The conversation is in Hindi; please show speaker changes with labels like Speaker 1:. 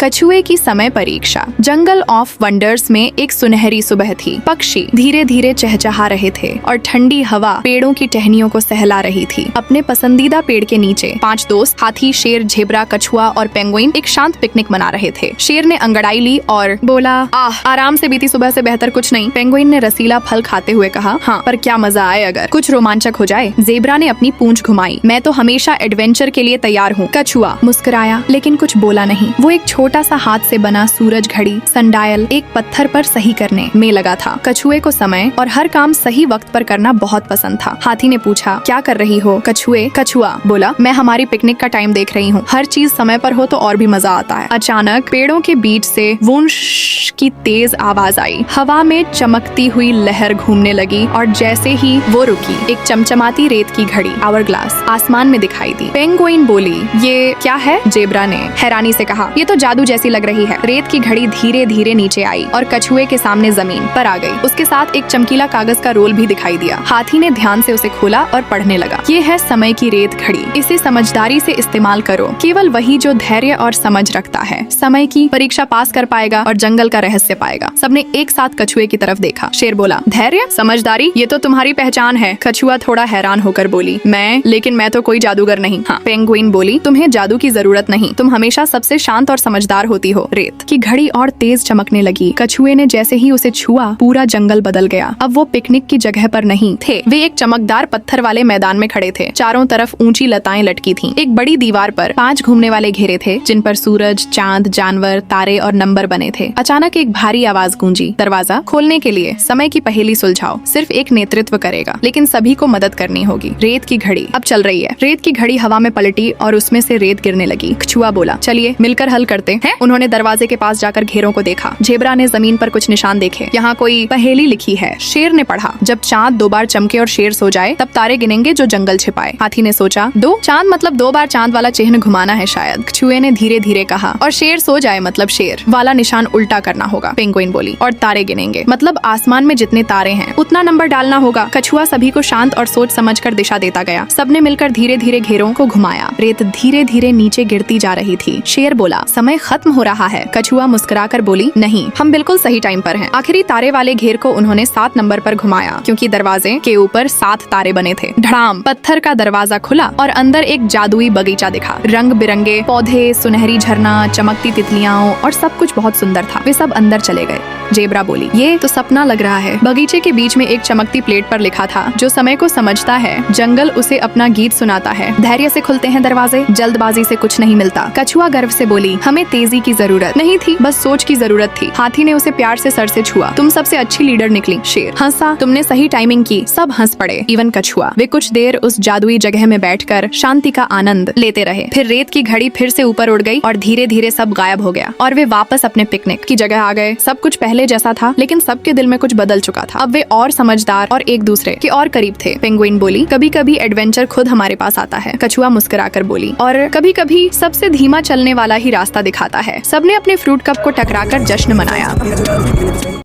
Speaker 1: कछुए की समय परीक्षा। जंगल ऑफ वंडर्स में एक सुनहरी सुबह थी। पक्षी धीरे धीरे चहचहा रहे थे और ठंडी हवा पेड़ों की टहनियों को सहला रही थी। अपने पसंदीदा पेड़ के नीचे 5 दोस्त हाथी, शेर, झेब्रा, कछुआ और पेंगुइन एक शांत पिकनिक मना रहे थे। शेर ने अंगड़ाई ली और बोला, आराम से बीती सुबह से बेहतर कुछ नहीं। पेंगुइन ने रसीला फल खाते हुए कहा, हाँ, पर क्या मजा आए अगर कुछ रोमांचक हो जाए। ज़ेब्रा ने अपनी पूंछ घुमाई, मैं तो हमेशा एडवेंचर के लिए तैयार हूँ। कछुआ मुस्कुराया लेकिन कुछ बोला नहीं। वो एक छोटा सा हाथ से बना सूरज घड़ी सनडायल एक पत्थर पर सही करने में लगा था। कछुए को समय और हर काम सही वक्त पर करना बहुत पसंद था। हाथी ने पूछा, क्या कर रही हो? कछुआ बोला, मैं हमारी पिकनिक का टाइम देख रही हूँ। हर चीज समय पर हो तो और भी मजा आता है। अचानक पेड़ों के बीच से वुंश की तेज आवाज आई। हवा में चमकती हुई लहर घूमने लगी और जैसे ही वो रुकी, एक चमचमाती रेत की घड़ी आवर ग्लास आसमान में दिखाई दी। पेंगुइन बोली, ये क्या है? ज़ेब्रा ने हैरानी से कहा, ये तो जादू जैसी लग रही है। रेत की घड़ी धीरे धीरे नीचे आई और कछुए के सामने जमीन पर आ गई। उसके साथ एक चमकीला कागज का रोल भी दिखाई दिया। हाथी ने ध्यान से उसे खोला और पढ़ने लगा। ये है समय की रेत घड़ी, इसे समझदारी से इस्तेमाल करो। केवल वही जो धैर्य और समझ रखता है समय की परीक्षा पास कर पाएगा और जंगल का रहस्य पाएगा। सबने एक साथ कछुए की तरफ देखा। शेर बोला, धैर्य, समझदारी, ये तो तुम्हारी पहचान है। कछुआ थोड़ा हैरान होकर बोली, लेकिन मैं तो कोई जादूगर नहीं। हाँ। पेंगुइन बोली, तुम्हें जादू की जरूरत नहीं, तुम हमेशा सबसे शांत और समझदार होती हो। रेत की घड़ी और तेज चमकने लगी। कछुए ने जैसे ही उसे छुआ, पूरा जंगल बदल गया। अब वो पिकनिक की जगह पर नहीं थे, वे एक चमकदार पत्थर वाले मैदान में खड़े थे। चारों तरफ ऊंची लताएं लटकी थीं। एक बड़ी दीवार पर 5 घूमने वाले घेरे थे, जिन पर सूरज, चांद, जानवर, तारे और नंबर बने थे। अचानक एक भारी आवाज गूंजी, दरवाजा खोलने के लिए समय की पहेली सुलझाओ। सिर्फ एक नेतृत्व करेगा, लेकिन सभी को मदद करनी होगी। रेत की घड़ी अब चल रही है। रेत की घड़ी हवा में पलटी और उसमें से रेत गिरने लगी। कछुआ बोला, चलिए मिलकर हल करते हैं। उन्होंने दरवाजे के पास जाकर घेरों को देखा। ज़ेब्रा ने जमीन पर कुछ निशान देखे। यहाँ कोई पहेली लिखी है। शेर ने पढ़ा, जब चांद 2 बार चमके और शेर सो जाए, तब तारे गिनेंगे जो जंगल छिपाए। हाथी ने सोचा, 2 चांद मतलब 2 बार चांद वाला चिन्ह घुमाना है शायद। कछुए ने धीरे धीरे कहा, और शेर सो जाए मतलब शेर वाला निशान उल्टा करना होगा। पेंगुइन बोली, और तारे गिनेंगे मतलब आसमान में जितने तारे हैं उतना नंबर डालना होगा। कछुआ सभी को शांत और सोच समझकर दिशा देता गया। सबने मिलकर धीरे धीरे घेरों को घुमाया। रेत धीरे धीरे नीचे गिरती जा रही थी। शेर बोला, समय खत्म हो रहा है। कछुआ मुस्कुराकर बोली, नहीं, हम बिल्कुल सही टाइम पर हैं। आखिरी तारे वाले घेर को उन्होंने 7 नंबर पर घुमाया, क्योंकि दरवाजे के ऊपर 7 तारे बने थे। धड़ाम, पत्थर का दरवाजा खुला और अंदर एक जादुई बगीचा दिखा। रंग बिरंगे पौधे, सुनहरी झरना, चमकती तितलियां और सब कुछ बहुत सुंदर था। वे सब अंदर चले गए। ज़ेब्रा बोली, ये तो सपना लग रहा है। बगीचे के बीच में एक चमकती प्लेट पर लिखा था, जो समय को समझता है जंगल उसे अपना गीत सुनाता है। धैर्य से खुलते हैं दरवाजे, जल्दबाजी से कुछ नहीं मिलता। कछुआ गर्व से बोली, हमें तेजी की जरूरत नहीं थी, बस सोच की जरूरत थी। हाथी ने उसे प्यार से सर से छुआ, तुम सबसे अच्छी लीडर निकली। शेर हंसा, तुमने सही टाइमिंग की। सब हंस पड़े, इवन कछुआ। वे कुछ देर उस जादुई जगह में बैठकर शांति का आनंद लेते रहे। फिर रेत की घड़ी फिर से ऊपर उड़ गई और धीरे धीरे सब गायब हो गया और वे वापस अपने पिकनिक की जगह आ गए। सब कुछ पहले जैसा था, लेकिन सबके दिल में कुछ बदल चुका था। अब वे और समझदार और एक दूसरे के और करीब थे। पेंगुइन बोली, कभी कभी एडवेंचर खुद हमारे पास आता है। कछुआ मुस्कुराकर बोली, और कभी कभी सबसे धीमा चलने वाला ही रास्ता दिखाता है। सबने अपने फ्रूट कप को टकराकर जश्न मनाया।